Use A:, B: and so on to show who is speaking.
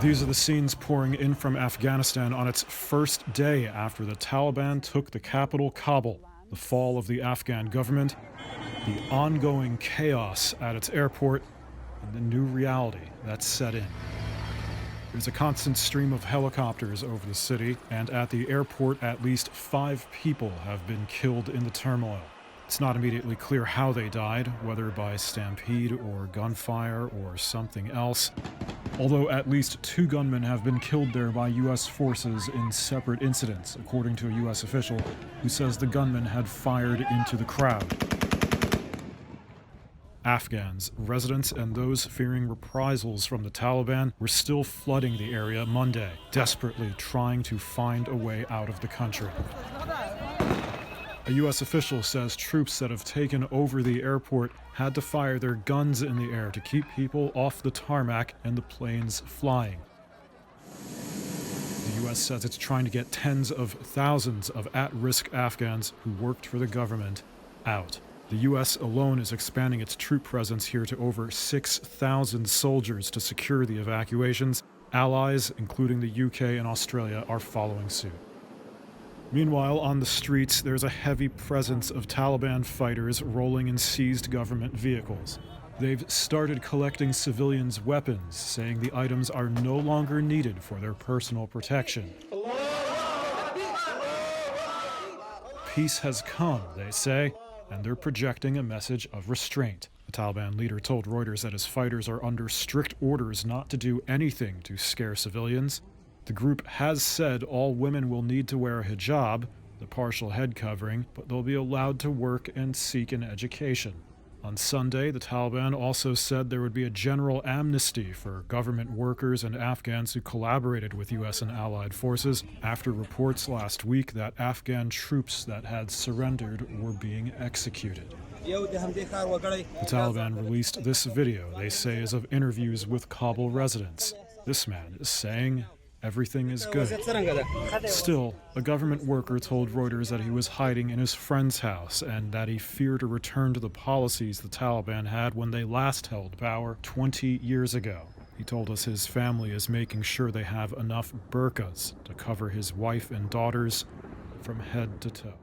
A: These are the scenes pouring in from Afghanistan on its first day after the Taliban took the capital, Kabul, the fall of the Afghan government, the ongoing chaos at its airport, and the new reality that's set in. There's a constant stream of helicopters over the city, and at the airport, at least 5 people have been killed in the turmoil. It's not immediately clear how they died, whether by stampede or gunfire or something else, although at least 2 gunmen have been killed there by U.S. forces in separate incidents, according to a U.S. official who says the gunmen had fired into the crowd. Afghans, residents, and those fearing reprisals from the Taliban were still flooding the area Monday, desperately trying to find a way out of the country. A U.S. official says troops that have taken over the airport had to fire their guns in the air to keep people off the tarmac and the planes flying. The U.S. says it's trying to get tens of thousands of at-risk Afghans who worked for the government out. The U.S. alone is expanding its troop presence here to over 6,000 soldiers to secure the evacuations. Allies, including the UK and Australia, are following suit. Meanwhile, on the streets, there's a heavy presence of Taliban fighters rolling in seized government vehicles. They've started collecting civilians' weapons, saying the items are no longer needed for their personal protection. Peace has come, they say, and they're projecting a message of restraint. The Taliban leader told Reuters that his fighters are under strict orders not to do anything to scare civilians. The group has said all women will need to wear a hijab, the partial head covering, but they'll be allowed to work and seek an education. On Sunday, the Taliban also said there would be a general amnesty for government workers and Afghans who collaborated with U.S. and allied forces after reports last week that Afghan troops that had surrendered were being executed. The Taliban released this video they say is of interviews with Kabul residents. This man is saying everything is good. Still, a government worker told Reuters that he was hiding in his friend's house and that he feared a return to the policies the Taliban had when they last held power 20 years ago. He told us his family is making sure they have enough burqas to cover his wife and daughters from head to toe.